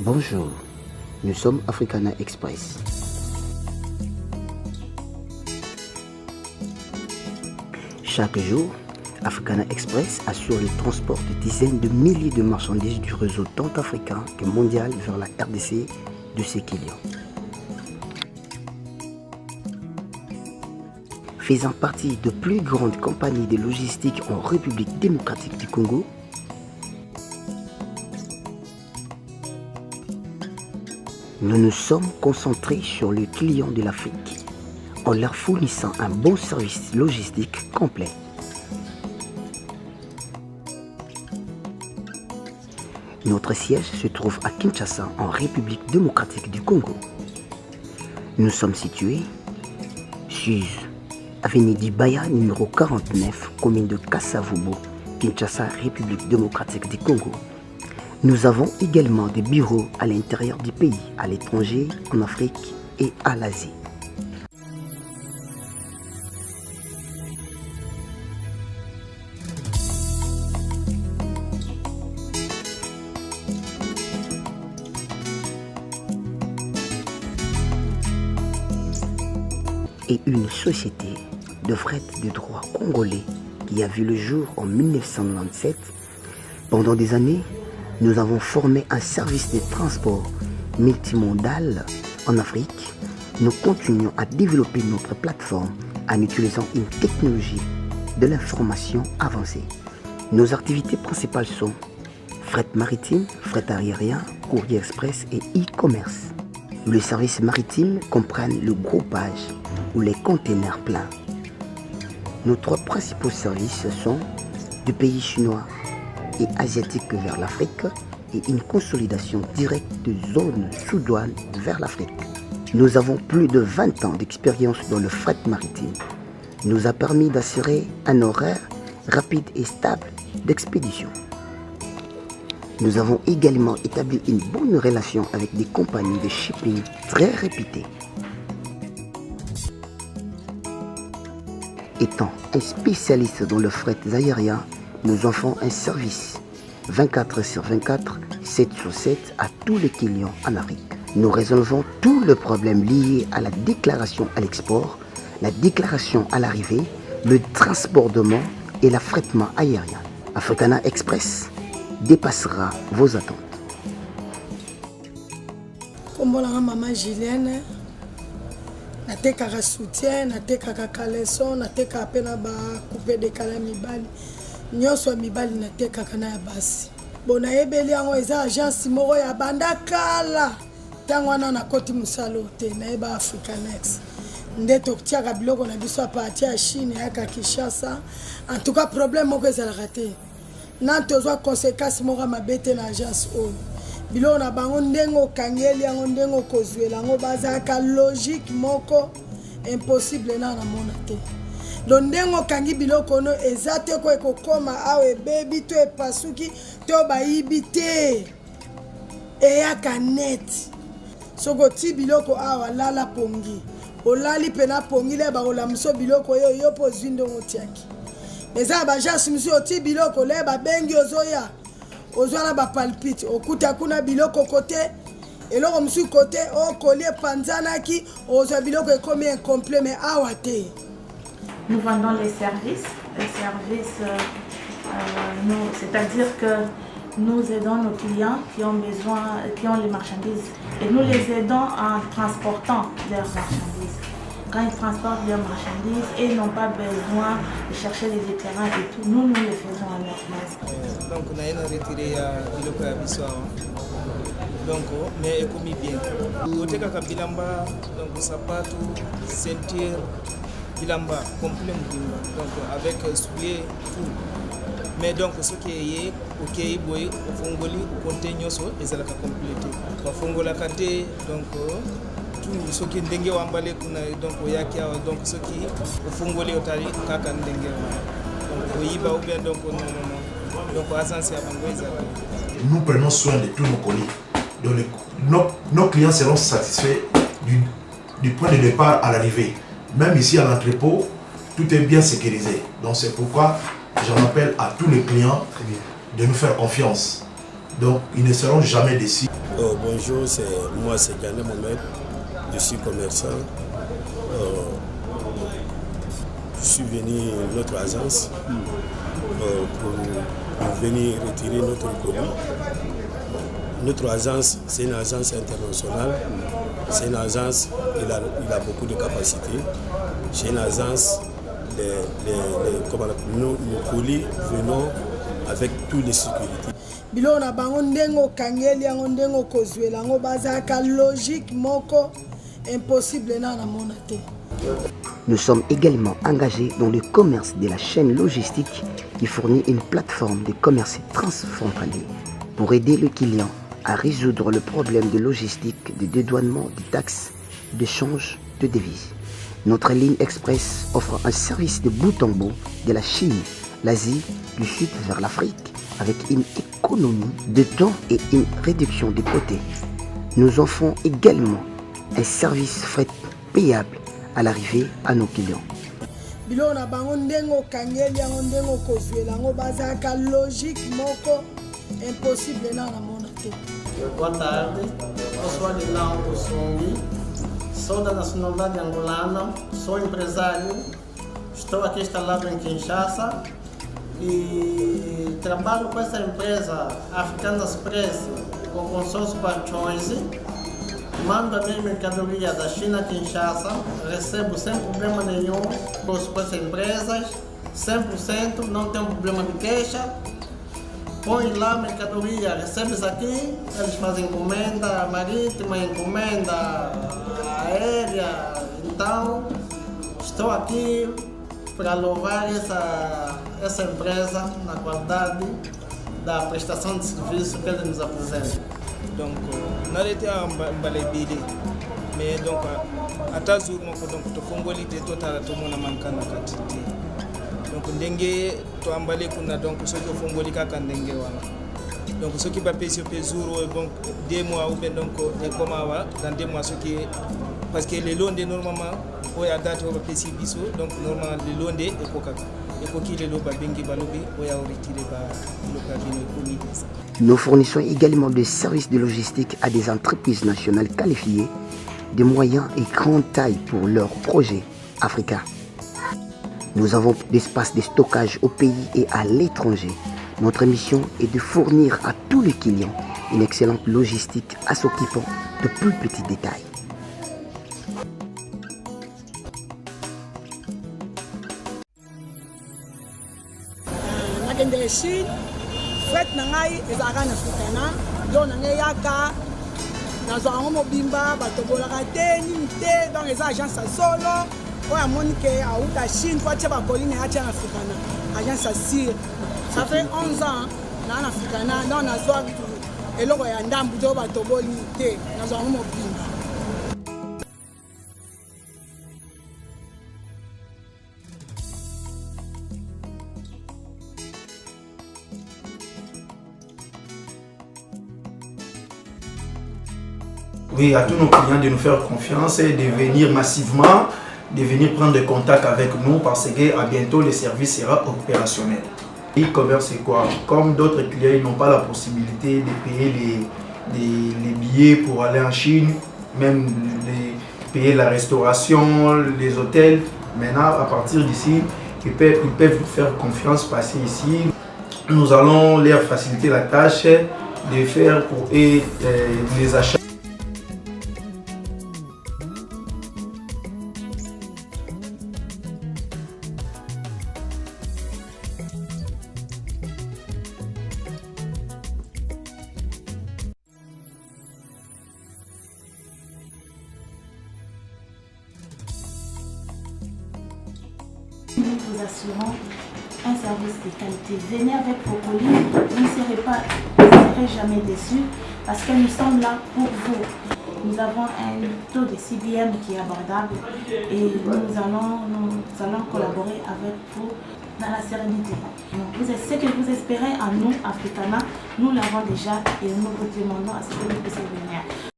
Bonjour, nous sommes Africana Express. Chaque jour, Africana Express assure le transport de dizaines de milliers de marchandises du réseau tant africain que mondial vers la RDC de ses clients. Faisant partie de plus grandes compagnies de logistique en République démocratique du Congo, nous nous sommes concentrés sur les clients de l'Afrique en leur fournissant un bon service logistique complet. Notre siège se trouve à Kinshasa, en République démocratique du Congo. Nous sommes situés sur avenue d'Ibaya, numéro 49, commune de Kasavubu, Kinshasa, République démocratique du Congo. Nous avons également des bureaux à l'intérieur du pays, à l'étranger, en Afrique et à l'Asie. Et une société de fret de droit congolais qui a vu le jour en 1997. Pendant des années, nous avons formé un service de transport multimodal en Afrique. Nous continuons à développer notre plateforme en utilisant une technologie de l'information avancée. Nos activités principales sont fret maritime, fret aérien, courrier express et e-commerce. Le service maritime comprend le groupage ou les containers pleins. Nos trois principaux services sont du pays chinois et asiatique vers l'Afrique et une consolidation directe de zones sous douane vers l'Afrique. Nous avons plus de 20 ans d'expérience dans le fret maritime. Nous a permis d'assurer un horaire rapide et stable d'expédition. Nous avons également établi une bonne relation avec des compagnies de shipping très réputées. Étant un spécialiste dans le fret aérien, nous offrons un service 24/24, 7/7 à tous les clients en Afrique. Nous résolvons tous les problèmes liés à la déclaration à l'export, la déclaration à l'arrivée, le transbordement et l'affrètement aérien. Africana Express dépassera vos attentes. Maman Julienne, natekaka soutien, natekaka caleçon, natekaka pena ba coupe de kala mibali. Nyonso mibali natekaka na ya basi. Bona yebeli yango eza agence moko ya banda kala. Tango wana na koti musalo te na eba Africanex. Nde totiaka biloko na biso apati ya Chine ya Kinshasa. En tout cas problème moko ezalaka te. Na tozwa conséquence moko mabete na agence oyo. Biloko na bango ndenge okangeli yango ndenge okozwela yango bazalaka logique moko impossible na mona te. Lo ndenge okangi biloko no eza te ko ekokoma awa ebebi to epasuki to bayibi te eyaka net. Soko ti biloko awa lala pongi olali pena pongi le bakolamuso biloko yo po zwi ndenge otiaki. Eza bajasi misi oti biloko le babengi ozoya ozwana bapalpite okuta kuna biloko kote eloko misi kote okolie panzanaki ozwa biloko ekomi incomplet mais awa te. Nous vendons les services, c'est-à-dire que nous aidons nos clients qui ont besoin, qui ont les marchandises et nous les aidons en transportant leurs marchandises. Quand ils transportent leurs marchandises et n'ont pas besoin de chercher les éclairages et tout, nous les faisons à leur place. Donc on a retiré biloko ya biso donc mais ekomi bien. Otekaka bilamba donc sapato, ceinture, bilamba complet mobimba donc avec soulier tout. Mais donc ce qui est ok boy ofongoli compter nyonso ezalaka complété. Bafongolaka te donc tout ce qui ndenge wambale kuna donc oyaki awa donc ce qui ofongoli otali kaka ndenge donc oyiba ou bien donc non donc agence ya bango ezalaka. Nous prenons soin de tous nos colis. Donc nos clients seront satisfaits du point de départ à l'arrivée. Même ici à l'entrepôt, tout est bien sécurisé. Donc c'est pourquoi j'en appelle à tous les clients de nous faire confiance. Donc ils ne seront jamais déçus. Bonjour, moi c'est Gane Mohamed, je suis commerçant. Je suis venu à notre agence pour venir retirer notre colis. Notre agence, c'est une agence internationale, c'est une agence, il a beaucoup de capacités. C'est une agence, nos colis venons avec toutes les sécurités. Bilo na bango ndengo kangeli yango ndengo kozwela yango bazaka logique moko impossible na mona te. Nous sommes également engagés dans le commerce de la chaîne logistique qui fournit une plateforme de commerce transfrontalier pour aider le client à résoudre le problème de logistique, de dédouanement, de taxes, d'échange de devises. Notre ligne express offre un service de bout en bout de la Chine, l'Asie, du Sud vers l'Afrique, avec une économie de temps et une réduction des côtés. Nous offrons également un service fret payable à l'arrivée à nos clients. Bilo na bango ndengo kangeli yango ndengo kozwela yango bazaka logique moko impossible na mona te. Boa tarde, eu sou Adilão Kussungi, sou da nacionalidade angolana, sou empresário, estou aqui instalado em Kinshasa e trabalho com essa empresa Africana Express com consórcio Choice. Mando a minha mercadoria da China a Kinshasa, recebo sem problema nenhum com as empresas, 100%, não tem problema de queixa. Põe lá a mercadoria, recebes aqui, eles fazem encomenda marítima, encomenda aérea. Então, estou aqui para louvar essa empresa na qualidade da prestação de serviço que eles nos apresentam. Donc, n'arrêtez à Mbalébili, mais donc, à Tazour, donc, to Congolais, to Tara, to Mona Mankana, Katiti. Donc, Ndenge, to Ambale, kuna, donc, ceux qui font Bolika, Kandenge, donc, ceux qui paient sur Pézour, donc, 2 mois ou bien, donc, et comme dans 2 mois, ceux qui. Parce que les lots, normalement, on a date, on va payer Bissou, donc, normalement, les lots, et Kokaka. Nous fournissons également des services de logistique à des entreprises nationales qualifiées de moyens et grande taille pour leurs projets africains. Nous avons des espaces de stockage au pays et à l'étranger. Notre mission est de fournir à tous les clients une excellente logistique à s'occupant de plus petits détails. Nakende Chine, fret na ngai ezalaka na Africana, donc na ngai yaka nazwaka ngo mobimba batobolaka te nini te, donc eza agence ya solo oyo amoni ke auta Chine po atia bakoli na ye atia na Africana, agence ya sire. Ça fait 11 ans na Africana, donc nazwa eloko ya ndambu te oyo batoboli te, nazwaka ngo mobimba. Oui, à tous nos clients de nous faire confiance et de venir massivement, de venir prendre contact avec nous parce qu'à bientôt le service sera opérationnel. E-commerce c'est quoi? Comme d'autres clients ils n'ont pas la possibilité de payer les billets pour aller en Chine, même de payer la restauration, les hôtels, maintenant à partir d'ici, ils peuvent nous faire confiance, passer ici. Nous allons leur faciliter la tâche de faire pour eux les achats. Nous vous assurons un service de qualité. Venez avec vos colis, vous ne serez jamais déçus parce que nous sommes là pour vous. Nous avons un taux de CBM qui est abordable et nous allons collaborer avec vous dans la sérénité. Ce que vous espérez en nous, Africana, nous l'avons déjà et nous vous demandons à ce que vous puissiez venir.